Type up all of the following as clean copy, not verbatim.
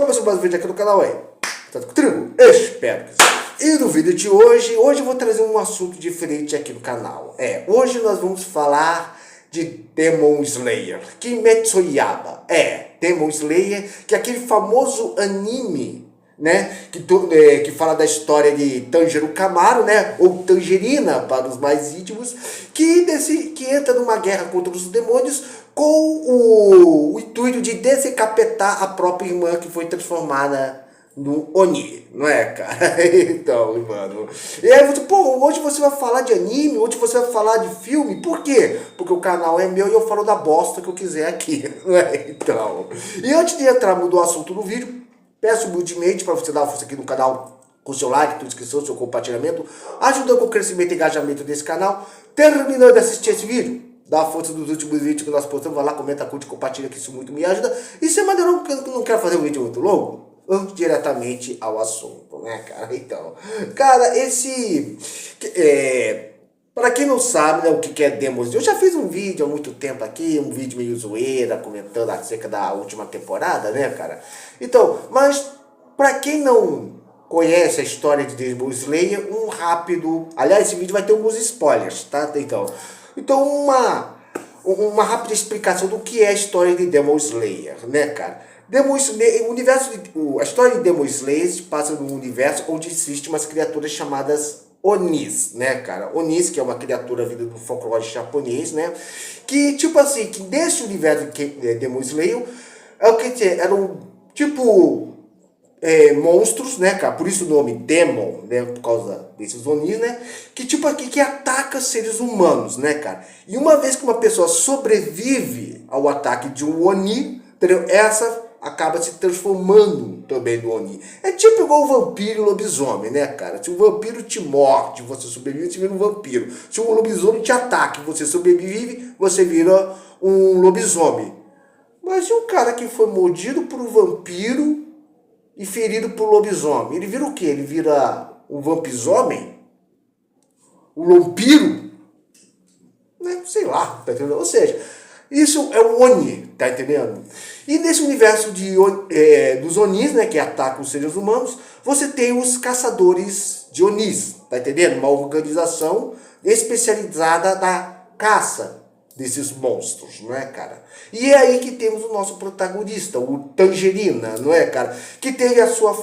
Começou mais um vídeo aqui no canal aí. Tá comigo? Espero que sim. E no vídeo de hoje eu vou trazer um assunto diferente aqui no canal. Hoje nós vamos falar de Demon Slayer, Kimetsu Yaiba. Demon Slayer, que é aquele famoso anime, né, que fala da história de Tanjiro Kamado, né, ou Tangerina para os mais íntimos, que entra numa guerra contra os demônios com o intuito de decapitar a própria irmã que foi transformada no Oni, não é, cara? Então, mano. E aí você, hoje você vai falar de anime, hoje você vai falar de filme, por quê? Porque o canal é meu e eu falo da bosta que eu quiser aqui, não é? Então. E antes de entrar no assunto do vídeo, peço humildemente para você dar uma força aqui no canal com seu like, sua inscrição, seu compartilhamento, ajudando com o crescimento e engajamento desse canal. Terminando de assistir esse vídeo, dá a força dos últimos vídeos que nós postamos, vai lá, comenta, curte, compartilha, que isso muito me ajuda. E se maneirou que eu não quero fazer um vídeo muito longo, vamos diretamente ao assunto, né, cara? Então, cara, para quem não sabe, né, o que é Demon Slayer, eu já fiz um vídeo há muito tempo aqui, um vídeo meio zoeira, comentando acerca da última temporada, né, cara? Então, mas para quem não conhece a história de Demon Slayer, aliás, esse vídeo vai ter alguns spoilers, tá? Então uma rápida explicação do que é a história de Demon Slayer, né, cara? Demon Slayer, a história de Demon Slayer se passa num universo onde existem umas criaturas chamadas Onis, né, cara? Onis, que é uma criatura vinda do folclore japonês, né? Que, tipo assim, que nesse universo de Demon Slayer, eram, tipo, monstros, né, cara? Por isso o nome Demon, né? Por causa desses Onis, né? Que, tipo, que ataca seres humanos, né, cara? E uma vez que uma pessoa sobrevive ao ataque de um Oni, entendeu? Essa acaba se transformando também no Oni. É tipo igual o vampiro e o lobisomem, né, cara? Se o vampiro te morde, você sobrevive, você vira um vampiro. Se o lobisomem te ataca e você sobrevive, você vira um lobisomem. Mas e um cara que foi mordido por um vampiro e ferido por um lobisomem? Ele vira o quê? Ele vira um vampisomem? Um lompiro? Né? Sei lá, tá entendendo? Ou seja, isso é um Oni, tá entendendo? E nesse universo dos Onis, né, que atacam os seres humanos, você tem os caçadores de Onis, tá entendendo? Uma organização especializada na caça desses monstros, não é, cara? E é aí que temos o nosso protagonista, o Tangerina, não é, cara? Que teve a sua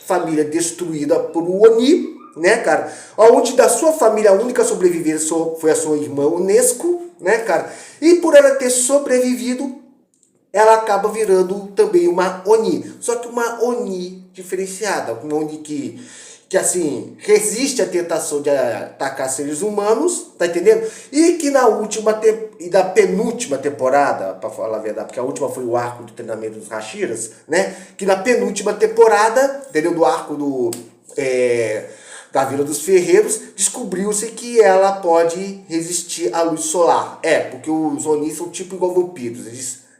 família destruída por um Oni, né, cara? Onde da sua família a única sobrevivente foi a sua irmã Unesco, né, cara? E por ela ter sobrevivido, ela acaba virando também uma Oni. Só que uma Oni diferenciada, uma Oni que assim, resiste à tentação de atacar seres humanos, tá entendendo? E que da penúltima temporada, para falar a verdade, porque a última foi o arco do treinamento dos Hashiras, né? Que na penúltima temporada, entendeu? Do arco da Vila dos Ferreiros, descobriu-se que ela pode resistir à luz solar. Porque os Onis são tipo igual vampiros.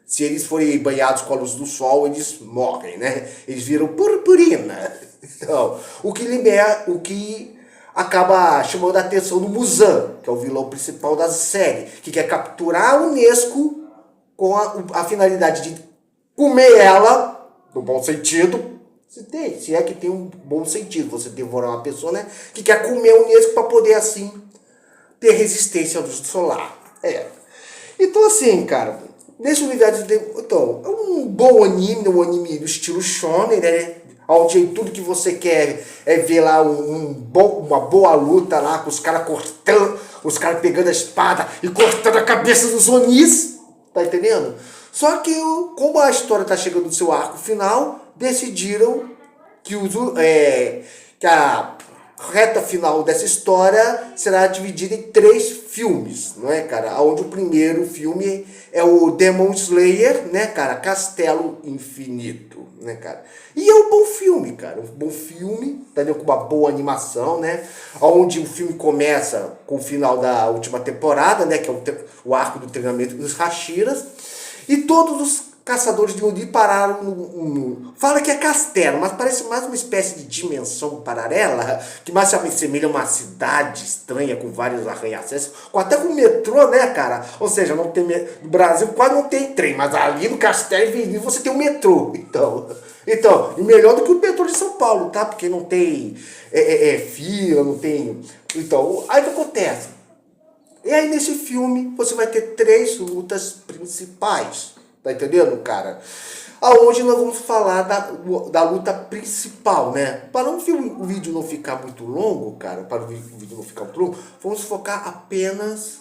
Se eles forem banhados com a luz do sol, eles morrem, né? Eles viram purpurina. Então, o que acaba chamando a atenção do Muzan, que é o vilão principal da série, que quer capturar a Unesco com a finalidade de comer ela, no bom sentido. Se é que tem um bom sentido você devorar uma pessoa, né, que quer comer a Unesco para poder, assim, ter resistência à luz solar. Então, assim, cara, nesse universo então, é um bom anime, um anime do estilo shonen, né, onde tudo que você quer é ver lá uma boa luta lá, com os caras cortando, os caras pegando a espada e cortando a cabeça dos Onis, tá entendendo? Só que, como a história tá chegando no seu arco final, decidiram que a reta final dessa história será dividida em 3 filmes, não é, cara? Onde o primeiro filme é o Demon Slayer, né, cara? Castelo Infinito, né, cara? E é um bom filme, cara. Um bom filme, entendeu? Com uma boa animação, né? Onde o filme começa com o final da última temporada, né? Que é o arco do treinamento dos Hashiras. E todos caçadores de Oni pararam fala que é castelo, mas parece mais uma espécie de dimensão paralela, que mais se assemelha a uma cidade estranha com vários arranha-acessos, até com metrô, né, cara? Ou seja, não tem no Brasil quase não tem trem, mas ali no Castelo Invisível você tem um metrô. Então, e melhor do que o metrô de São Paulo, tá? Porque não tem fila, não tem... Então, aí o que acontece? E aí nesse filme você vai ter 3 lutas principais, tá entendendo, cara? Aonde nós vamos falar da luta principal, né? Para o vídeo não ficar muito longo, cara, para o vídeo não ficar muito longo, vamos focar apenas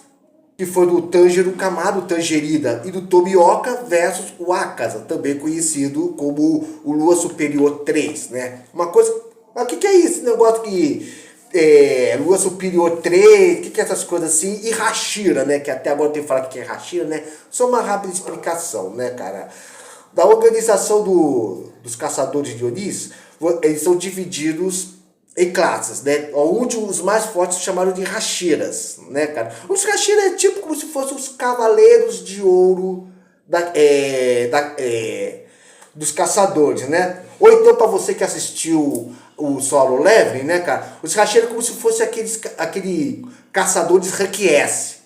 que foi do Tanjiro Kamado, Tangerida, e do Tomioka versus o Akaza, também conhecido como o Lua Superior 3, né? Uma coisa... Mas o que é isso? Esse negócio que... Lua Superior 3, o que é essas coisas assim, e Hashira, né, que até agora eu tenho que falar que é Hashira, né, só uma rápida explicação, né, cara, da organização dos caçadores de Onis, eles são divididos em classes, né, onde os mais fortes são chamados de Hashiras, né, cara, os Hashiras é tipo como se fossem os cavaleiros de ouro dos caçadores, né, ou então para você que assistiu o Solo Leveling, né, cara? Os Hashira é como se fosse aquele caçadores rank S.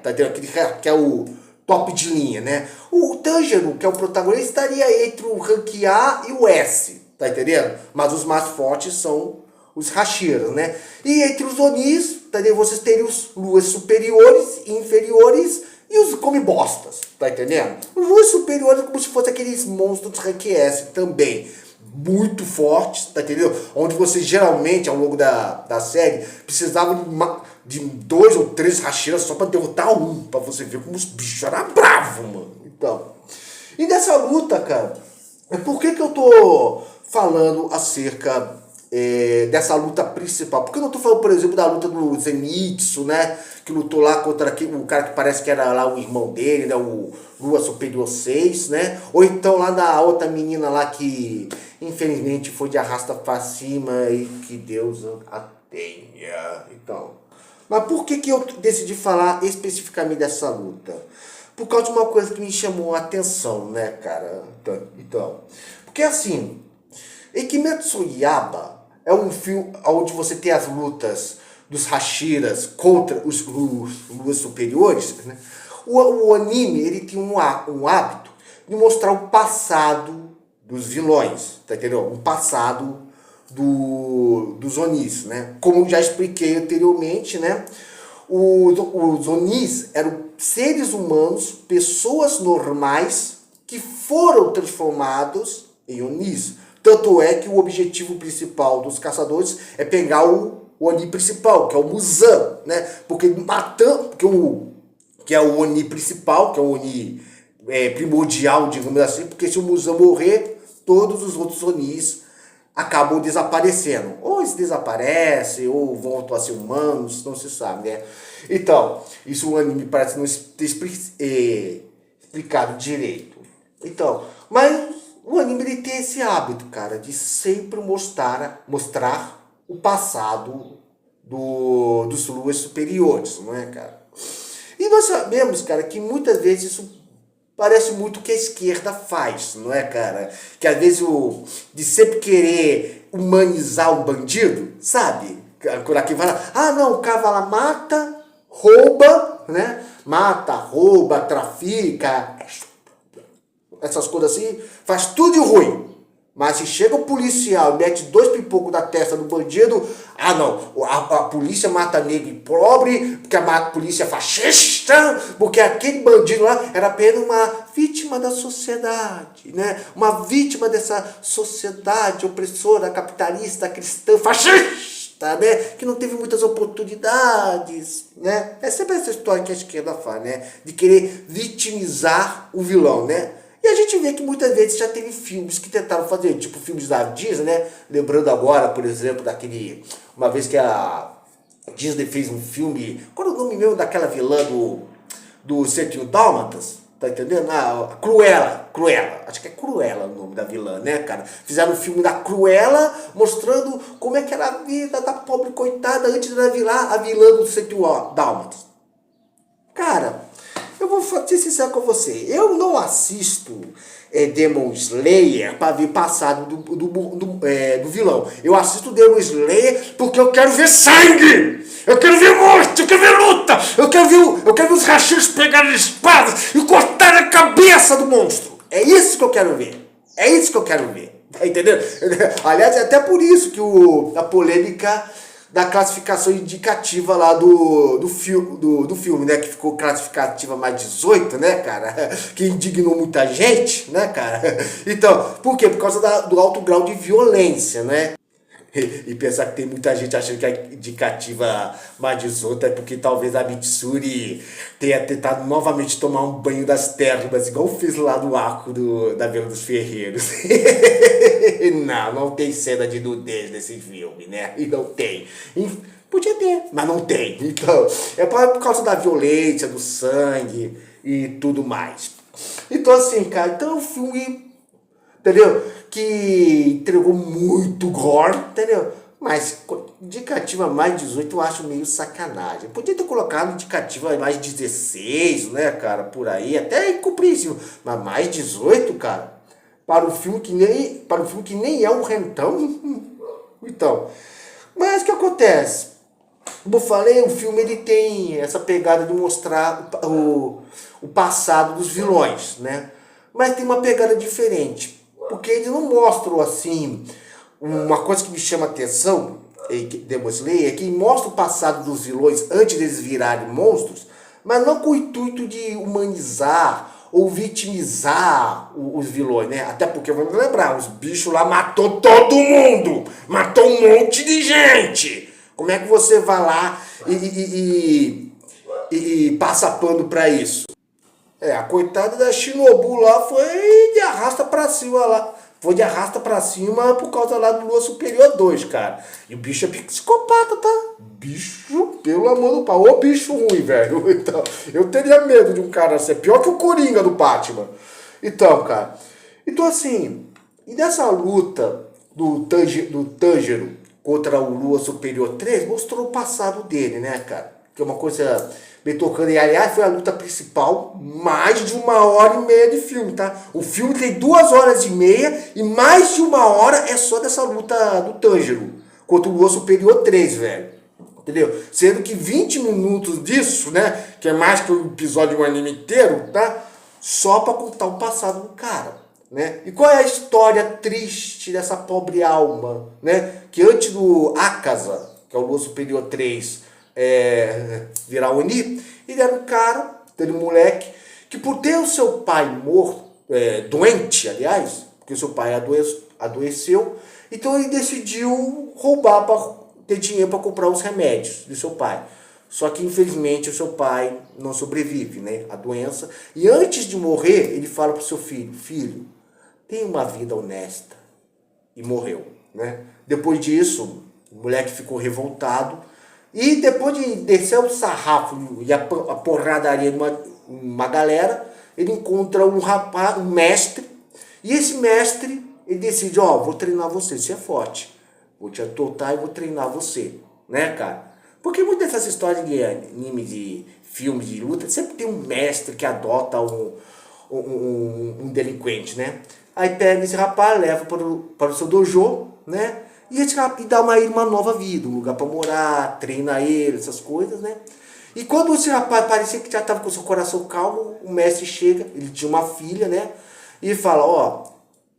Tá entendendo? Aquele que é o top de linha, né? O Tanjiro, que é o protagonista, estaria entre o rank A e o S, tá entendendo? Mas os mais fortes são os Hashiras, né? E entre os Onis, tá entendendo? Vocês teriam os luas superiores e inferiores e os come-bostas, tá entendendo? Os luas superiores é como se fossem aqueles monstros rank S também. Muito fortes, tá entendendo? Onde você geralmente, ao longo da série, precisava de 2 ou 3 Hashiras só pra derrotar um, pra você ver como os bichos eram bravos, mano. Então, e nessa luta, cara, por que eu tô falando acerca dessa luta principal? Porque eu não tô falando, por exemplo, da luta do Zenitsu, né? Que lutou lá contra o cara que parece que era lá o irmão dele, né? O Lua Superior 6, né? Ou então lá da outra menina lá que infelizmente foi de arrasta pra cima e que Deus a tenha. Então, mas por que eu decidi falar especificamente dessa luta? Por causa de uma coisa que me chamou a atenção, né, cara? Então, porque assim, Ekimetsu Yaiba é um filme onde você tem as lutas dos Hashiras contra os luas superiores, né? O anime, ele tem um hábito de mostrar o passado dos vilões, tá entendendo? O passado dos Onis, né? Como já expliquei anteriormente, né? Os Onis eram seres humanos, pessoas normais, que foram transformados em Onis. Tanto é que o objetivo principal dos caçadores é pegar o Oni principal, que é o Muzan, né? Porque matando, que é o Oni principal, que é o Oni primordial, digamos assim, porque se o Muzan morrer, todos os outros Onis acabam desaparecendo. Ou eles desaparecem, ou voltam a ser humanos, não se sabe, né? Então, isso o anime parece não ter explicado direito. Então, mas o anime ele tem esse hábito, cara, de sempre mostrar o passado dos luas superiores, não é, cara? E nós sabemos, cara, que muitas vezes isso parece muito o que a esquerda faz, não é, cara? Que às vezes de sempre querer humanizar um bandido, sabe? Quando aqui fala, não, o cara lá mata, rouba, né? Mata, rouba, trafica, essas coisas assim, faz tudo de ruim. Mas se chega o policial e mete 2 pipocos na testa do bandido, não, a polícia mata negro e pobre, porque a polícia é fascista, porque aquele bandido lá era apenas uma vítima da sociedade, né? Uma vítima dessa sociedade opressora, capitalista, cristã, fascista, né? Que não teve muitas oportunidades, né? É sempre essa história que a esquerda faz, né? De querer vitimizar o vilão, né? E a gente vê que muitas vezes já teve filmes que tentaram fazer, tipo filmes da Disney, né? Lembrando agora, por exemplo, uma vez que a Disney fez um filme... Qual é o nome mesmo daquela vilã do 101 Dálmatas? Tá entendendo? Cruella. Acho que é Cruella o nome da vilã, né, cara? Fizeram um filme da Cruella mostrando como é que era a vida da pobre coitada antes de virar a vilã do 101 Dálmatas. Cara... eu vou ser sincero com você, eu não assisto Demon Slayer para ver passado do vilão. Eu assisto Demon Slayer porque eu quero ver sangue! Eu quero ver morte, eu quero ver luta! Eu quero ver os racheiros pegarem espadas e cortar a cabeça do monstro! É isso que eu quero ver! É isso que eu quero ver! Tá entendendo? Aliás, é até por isso que a polêmica da classificação indicativa lá do filme, né? Que ficou classificativa mais 18, né, cara? Que indignou muita gente, né, cara? Então, por quê? Por causa do alto grau de violência, né? E pensar que tem muita gente achando que a indicativa mais 18 é porque talvez a Mitsuri tenha tentado novamente tomar um banho das termas, igual fez lá no arco da Vila dos Ferreiros. Não tem cena de nudez nesse filme, né? E não tem. Podia ter, mas não tem. Então, é por causa da violência, do sangue e tudo mais. Então, assim, cara, então é um filme, entendeu? Que entregou muito gore, entendeu? Mas indicativa mais 18 eu acho meio sacanagem. Podia ter colocado indicativa mais 16, né, cara? Por aí, até incompreensível. Mas mais 18, cara? Para um filme que nem é um rentão? Então, mas o que acontece? Como eu falei, o filme ele tem essa pegada de mostrar o passado dos vilões, né? Mas tem uma pegada diferente. Porque eles não mostram assim. Uma coisa que me chama a atenção, Demon Slayer, é que mostra o passado dos vilões antes deles virarem monstros, mas não com o intuito de humanizar ou vitimizar os vilões, né? Até porque, vamos lembrar, os bichos lá matou todo mundo! Matou um monte de gente! Como é que você vai lá e passa pano pra isso? A coitada da Shinobu lá foi de arrasta pra cima lá. Foi de arrasta pra cima por causa lá do Lua Superior 2, cara. E o bicho é psicopata, tá? Bicho, pelo amor do pau. Ô bicho ruim, velho. Então, eu teria medo de um cara assim. É pior que o Coringa do Batman. Então, cara. Então, assim, e nessa luta do Tanjiro contra o Lua Superior 3, mostrou o passado dele, né, cara? Que é uma coisa bem tocando. E, aliás, foi a luta principal, mais de 1h30 de filme, tá? O filme tem 2h30 e mais de 1 hora é só dessa luta do Tanjiro contra o Lua Superior 3, velho. Entendeu? Sendo que 20 minutos disso, né? Que é mais que um episódio de um anime inteiro, tá? Só pra contar o passado do cara, né? E qual é a história triste dessa pobre alma, né? Que antes do Akaza, que é o Lua Superior 3, virar Oni, ele era um cara, aquele moleque, que por ter o seu pai morto, doente, aliás, porque o seu pai adoeceu, então ele decidiu roubar para ter dinheiro para comprar os remédios do seu pai. Só que infelizmente o seu pai não sobrevive, né, à doença. E antes de morrer, ele fala para o seu filho: filho, tenha uma vida honesta. E morreu, né? Depois disso, o moleque ficou revoltado. E depois de descer o sarrafo e a porradaria de uma galera, ele encontra um rapaz, um mestre. E esse mestre, ele decide: vou treinar você é forte. Vou te atortar e vou treinar você, né, cara? Porque muitas dessas histórias de anime, de filmes de luta, sempre tem um mestre que adota um delinquente, né? Aí pega esse rapaz, leva para o seu dojo, né? E dá uma nova vida, um lugar para morar, treina ele, essas coisas, né? E quando esse rapaz parecia que já estava com o seu coração calmo, o mestre chega, ele tinha uma filha, né? E fala: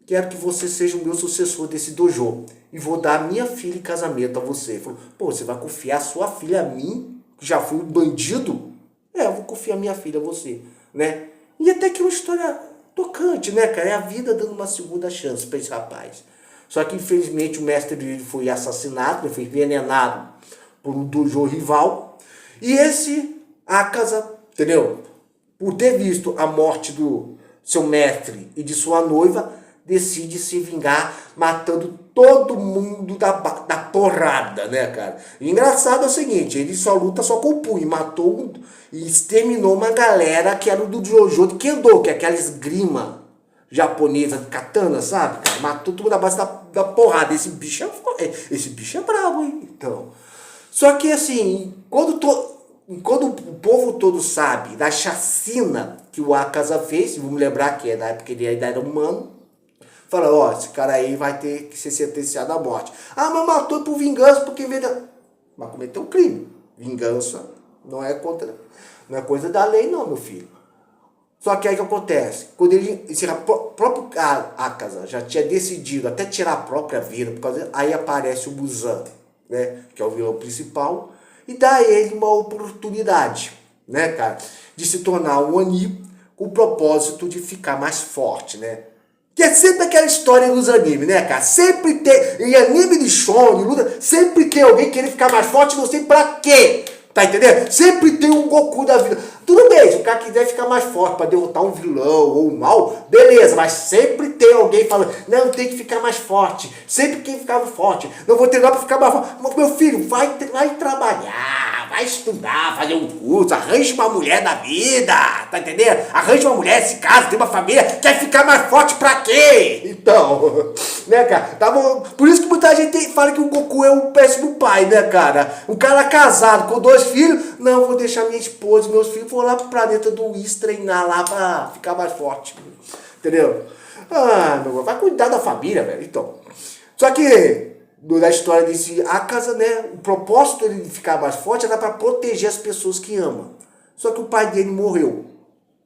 quero que você seja o meu sucessor desse dojo. E vou dar a minha filha em casamento a você. Ele falou: você vai confiar a sua filha a mim, que já fui um bandido? Eu vou confiar a minha filha a você, né? E até que é uma história tocante, né, cara? É a vida dando uma segunda chance para esse rapaz. Só que infelizmente o mestre dele foi assassinado, foi envenenado por um dojo rival. E esse Akaza, entendeu? Por ter visto a morte do seu mestre e de sua noiva, decide se vingar matando todo mundo da porrada, né, cara? E engraçado é o seguinte, ele só luta só com o punho, matou e exterminou uma galera que era do Jojo de Kendo, que é aquela esgrima japonesa de katana, sabe? Cara, matou tudo na base da porrada. Esse bicho é brabo, hein? Então, só que assim, quando quando o povo todo sabe da chacina que o Akasa fez, vamos lembrar que na época ele ainda era humano, fala, ó, esse cara aí vai ter que ser sentenciado à morte. Ah, mas matou por vingança, porque mas cometeu um crime. Vingança não é coisa da lei não, meu filho. Só que aí o que acontece? Quando o próprio Akasa já tinha decidido até tirar a própria vida, aí aparece o Muzan, né, que é o vilão principal, e dá a ele uma oportunidade, né, cara, de se tornar um Oni com o propósito de ficar mais forte, né? Que é sempre aquela história dos animes, né, cara? Sempre tem, em anime de shonen, luta, sempre tem alguém querendo ficar mais forte, não sei pra quê. Tá entendendo? Sempre tem um Goku da vida. Tudo bem, se o cara quiser ficar mais forte pra derrotar um vilão ou um mal, beleza, mas sempre tem alguém falando, não, tem que ficar mais forte. Sempre tem que ficar mais forte. Não vou treinar pra ficar mais forte. Meu filho, vai trabalhar, vai estudar, fazer um curso, arranje uma mulher da vida, tá entendendo? Arranje uma mulher, se casa, tem uma família, quer ficar mais forte pra quê? Então, né, cara? Tá bom? Por isso que muita gente fala que o Goku é um péssimo pai, né, cara? Um cara casado com 2 filhos, não, vou deixar minha esposa e meus filhos, vou lá pro planeta do Whis treinar lá pra ficar mais forte. Entendeu? Ah, meu, vai cuidar da família, velho. Então. Só que, na história desse Akasa, né, o propósito dele de ficar mais forte era pra proteger as pessoas que ama. Só que o pai dele morreu,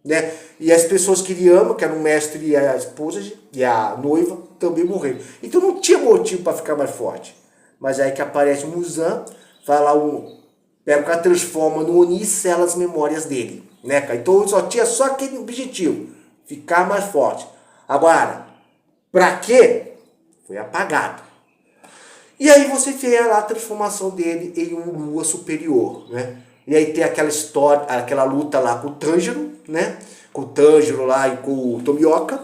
né? E as pessoas que ele ama, que eram o mestre e a esposa e a noiva, também morreram. Então não tinha motivo para ficar mais forte. Mas aí que aparece o Muzan, vai lá pega o cara, transforma no Oni e sela as memórias dele, né, cara? Então tinha só aquele objetivo, ficar mais forte. Agora, pra quê? Foi apagado. E aí você vê lá a transformação dele em um Lua superior, né? E aí tem aquela história, aquela luta lá com o Tanjiro, né? Com o Tanjiro lá e com o Tomioka.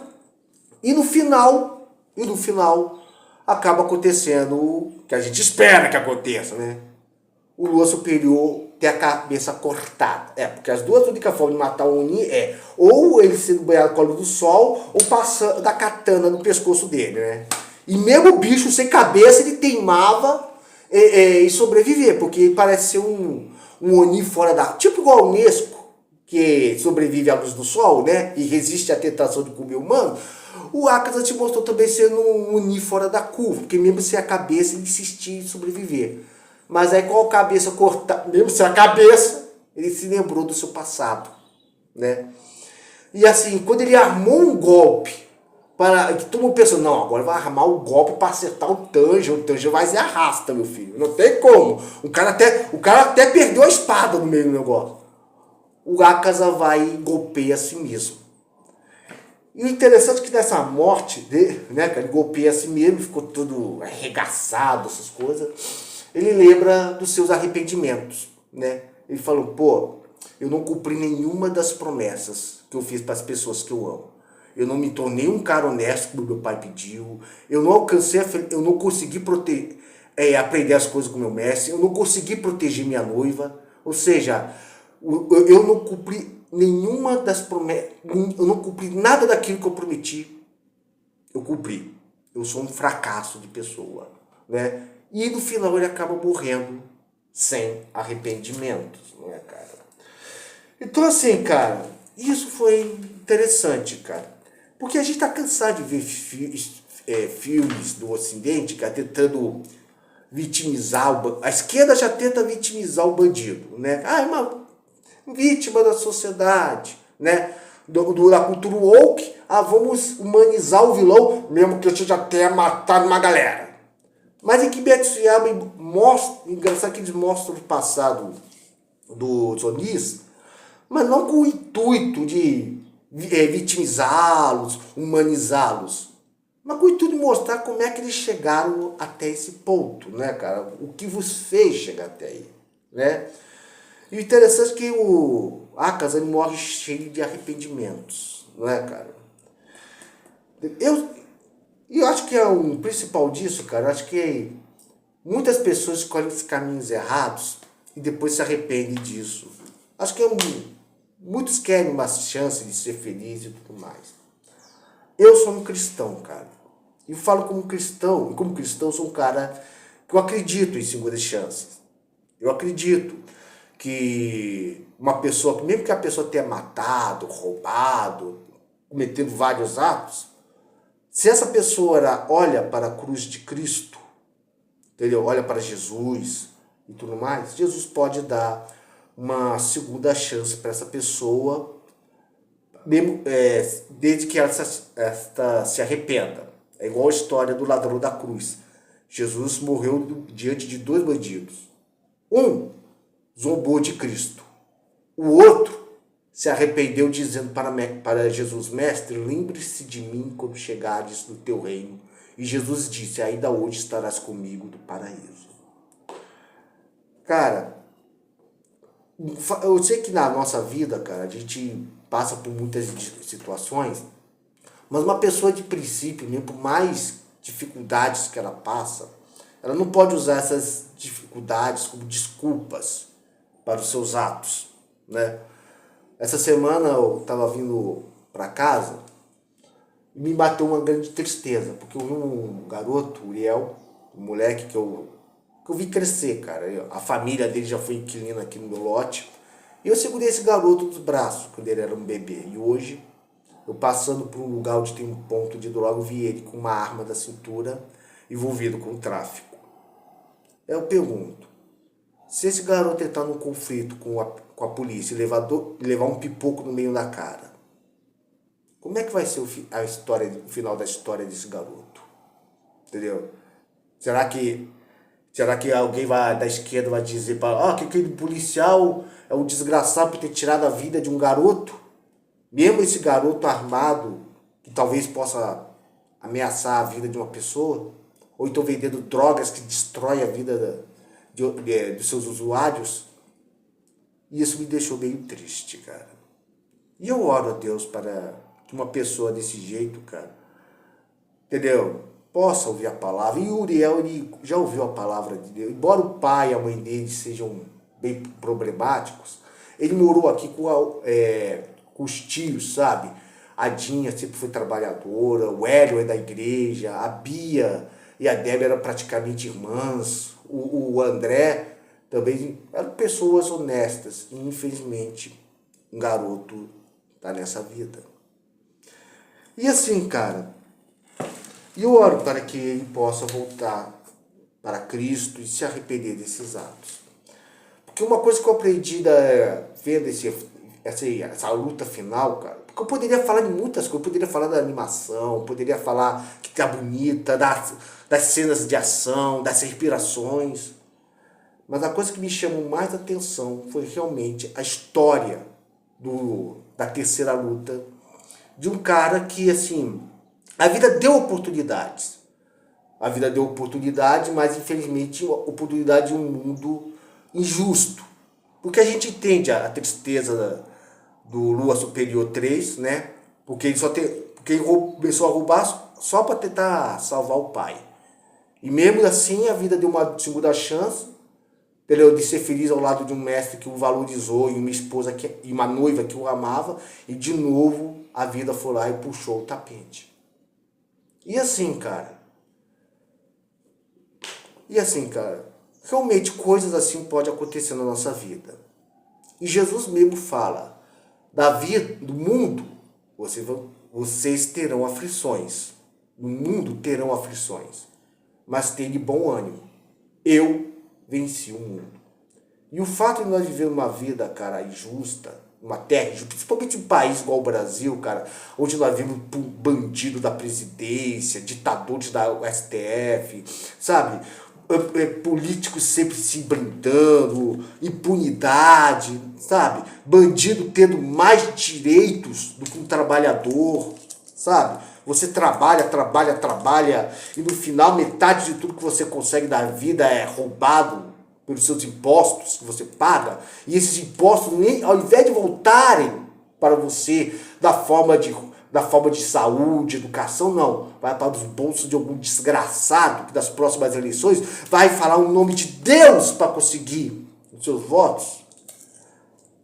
E no final, acaba acontecendo o que a gente espera que aconteça, né? O Lua superior ter a cabeça cortada. Porque as duas únicas formas de matar o Oni é ou ele sendo banhado com a luz do sol, ou passando da katana no pescoço dele, né? E mesmo o bicho sem cabeça, ele teimava em sobreviver, porque ele parece ser um Oni fora da... Tipo igual o Nesco, que sobrevive à luz do sol, né? E resiste à tentação de comer humano. O Akasa te mostrou também sendo um Oni fora da curva, porque mesmo sem a cabeça, ele insistia em sobreviver. Mas aí com a cabeça cortada, mesmo sem a cabeça, ele se lembrou do seu passado, né? E assim, quando ele armou um golpe, que todo mundo pensou, não, agora vai armar o golpe para acertar o Tanjiro vai se arrasta, meu filho, não tem como. O cara até perdeu a espada no meio do negócio. O Akasa vai e golpeia a si mesmo. E o interessante é que nessa morte dele, né, que ele golpeia a si mesmo, ficou todo arregaçado, essas coisas, ele lembra dos seus arrependimentos, né? Ele falou, pô, eu não cumpri nenhuma das promessas que eu fiz para as pessoas que eu amo. Eu não me tornei um cara honesto como meu pai pediu. Eu não alcancei, eu não consegui aprender as coisas com meu mestre. Eu não consegui proteger minha noiva. Ou seja, eu não cumpri nenhuma das promessas. Eu não cumpri nada daquilo que eu prometi. Eu cumpri. Eu sou um fracasso de pessoa, né? E no final ele acaba morrendo sem arrependimentos, né, cara? Então assim, cara, isso foi interessante, cara. Porque a gente tá cansado de ver filmes do Ocidente, cara, tentando vitimizar a esquerda já tenta vitimizar o bandido, né? Ah, é uma vítima da sociedade, né? Da cultura woke, vamos humanizar o vilão, mesmo que eu já tenha matado uma galera. Mas em Kimetsu no Yaiba mostra, engraçado que eles mostram o passado dos Onis, mas não com o intuito de vitimizá-los, humanizá-los, mas com o intuito de mostrar como é que eles chegaram até esse ponto, né, cara? O que vos fez chegar até aí, né? E o interessante é que o Akasa morre cheio de arrependimentos, não é, cara? Eu acho que é o principal disso, cara. Eu acho que muitas pessoas escolhem esses caminhos errados e depois se arrependem disso. Acho que muitos querem uma chance de ser feliz e tudo mais. Eu sou um cristão, cara. E falo como cristão, e como cristão eu sou um cara que eu acredito em segundas chances. Eu acredito que uma pessoa, mesmo que a pessoa tenha matado, roubado, cometendo vários atos, se essa pessoa olha para a cruz de Cristo, entendeu? Olha para Jesus e tudo mais, Jesus pode dar uma segunda chance para essa pessoa, mesmo, desde que esta se arrependa. É igual a história do ladrão da cruz. Jesus morreu diante de dois bandidos. Um zombou de Cristo. O outro se arrependeu dizendo para Jesus: Mestre, lembre-se de mim quando chegares no teu reino. E Jesus disse: ainda hoje estarás comigo no paraíso. Cara, eu sei que na nossa vida, cara, a gente passa por muitas situações, mas uma pessoa de princípio, mesmo por mais dificuldades que ela passa, ela não pode usar essas dificuldades como desculpas para os seus atos, né? Essa semana eu estava vindo para casa e me bateu uma grande tristeza, porque eu vi um garoto, o Uriel, um moleque que eu vi crescer, cara. A família dele já foi inquilina aqui no meu lote. E eu segurei esse garoto dos braços quando ele era um bebê. E hoje, eu passando por um lugar onde tem um ponto de droga, eu vi ele com uma arma da cintura, envolvido com o tráfico. Eu pergunto, se esse garoto entrar num conflito com a polícia e levar um pipoco no meio da cara, como é que vai ser o final da história desse garoto? Entendeu? Será que alguém da esquerda vai dizer que aquele policial é um desgraçado por ter tirado a vida de um garoto? Mesmo esse garoto armado, que talvez possa ameaçar a vida de uma pessoa, ou então vendendo drogas que destrói a vida dos seus usuários. E isso me deixou meio triste, cara. E eu oro a Deus para que uma pessoa desse jeito, cara, entendeu? Possa ouvir a palavra. E o Uriel, ele já ouviu a palavra de Deus. Embora o pai e a mãe dele sejam bem problemáticos, ele morou aqui com os tios, sabe? A Dinha sempre foi trabalhadora, o Hélio é da igreja, a Bia e a Débora eram praticamente irmãs, o André também eram pessoas honestas. E infelizmente, um garoto tá nessa vida. E assim, cara, e eu oro para que ele possa voltar para Cristo e se arrepender desses atos. Porque uma coisa que eu aprendi vendo essa luta final, cara, porque eu poderia falar de muitas coisas, eu poderia falar da animação, poderia falar que tá bonita, das cenas de ação, das respirações, mas a coisa que me chamou mais atenção foi realmente a história da terceira luta, de um cara que, assim, a vida deu oportunidades. A vida deu oportunidade, mas infelizmente oportunidade de um mundo injusto. Porque a gente entende a tristeza do Lua Superior 3, né? Porque ele começou a roubar só para tentar salvar o pai. E mesmo assim a vida deu uma segunda chance, entendeu? De ser feliz ao lado de um mestre que o valorizou e uma esposa e uma noiva que o amava, e de novo a vida foi lá e puxou o tapete. E assim, cara, realmente coisas assim podem acontecer na nossa vida. E Jesus mesmo fala, da vida, do mundo, vocês terão aflições. No mundo terão aflições. Mas tenham de bom ânimo. Eu venci o mundo. E o fato de nós vivermos uma vida, cara, injusta, uma terra injusta, principalmente um país igual o Brasil, cara, onde nós vemos bandido da presidência, ditadores da STF, sabe? Políticos sempre se brindando, impunidade, sabe? Bandido tendo mais direitos do que um trabalhador, sabe? Você trabalha, e no final metade de tudo que você consegue da vida é roubado pelos seus impostos que você paga, e esses impostos, ao invés de voltarem para você da forma de saúde, educação, não. Vai para os bolsos de algum desgraçado que das próximas eleições vai falar o nome de Deus para conseguir os seus votos.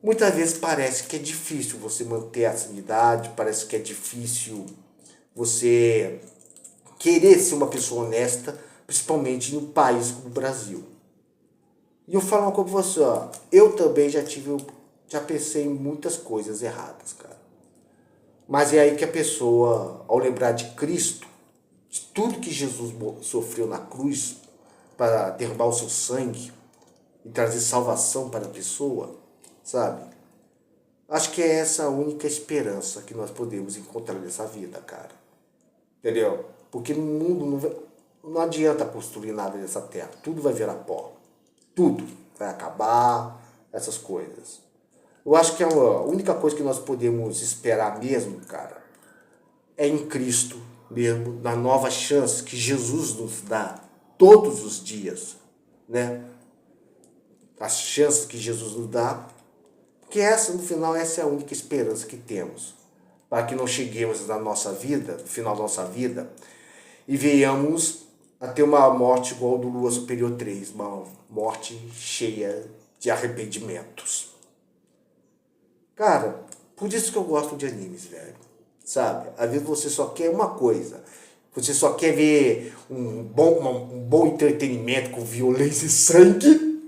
Muitas vezes parece que é difícil você manter a sanidade, parece que é difícil você querer ser uma pessoa honesta, principalmente no país como o Brasil. E eu falo uma coisa pra você, ó. Eu também já pensei em muitas coisas erradas, cara. Mas é aí que a pessoa, ao lembrar de Cristo, de tudo que Jesus sofreu na cruz para derramar o seu sangue e trazer salvação para a pessoa, sabe? Acho que é essa a única esperança que nós podemos encontrar nessa vida, cara. Entendeu? Porque no mundo não adianta construir nada nessa terra. Tudo vai virar pó. Tudo vai acabar, essas coisas. Eu acho que a única coisa que nós podemos esperar mesmo, cara, é em Cristo mesmo, na nova chance que Jesus nos dá todos os dias, né? As chances que Jesus nos dá, porque essa, no final, essa é a única esperança que temos, para que não cheguemos na nossa vida, no final da nossa vida, e venhamos a ter uma morte igual ao do Lua Superior 3, uma morte cheia de arrependimentos. Cara, por isso que eu gosto de animes, velho. Sabe? Às vezes você só quer uma coisa. Você só quer ver um bom entretenimento com violência e sangue.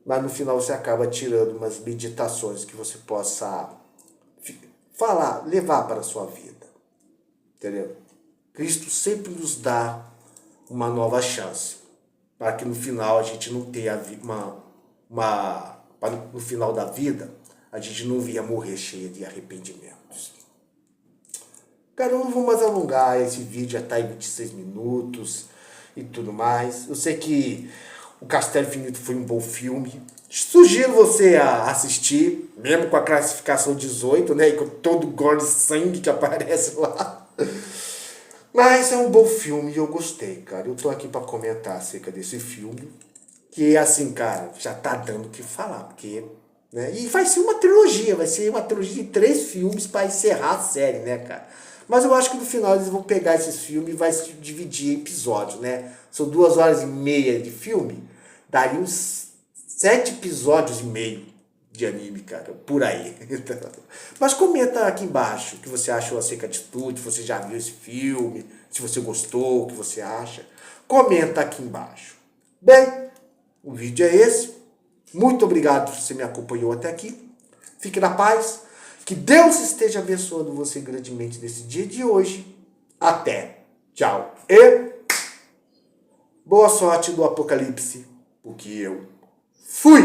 Mas no final você acaba tirando umas meditações que você possa falar, levar para a sua vida. Entendeu? Cristo sempre nos dá uma nova chance. Para que no final a gente não tenha no final da vida, a gente não vinha morrer cheio de arrependimentos. Cara, eu não vou mais alongar, esse vídeo já está em 26 minutos e tudo mais. Eu sei que o Castelo Infinito foi um bom filme. Sugiro você a assistir, mesmo com a classificação 18, né? E com todo o gore de sangue que aparece lá. Mas é um bom filme e eu gostei, cara. Eu tô aqui para comentar acerca desse filme. Que, assim, cara, já tá dando o que falar, porque... né? E vai ser uma trilogia de 3 filmes para encerrar a série, né, cara? Mas eu acho que no final eles vão pegar esses filmes e vai se dividir em episódios, né? São 2 horas e meia de filme, daria uns 7 episódios e meio de anime, cara, por aí. Mas comenta aqui embaixo o que você achou acerca de tudo, se você já viu esse filme, se você gostou, o que você acha. Comenta aqui embaixo. Bem, o vídeo é esse. Muito obrigado por você me acompanhou até aqui. Fique na paz. Que Deus esteja abençoando você grandemente nesse dia de hoje. Até. Tchau. E boa sorte no apocalipse. Porque eu fui.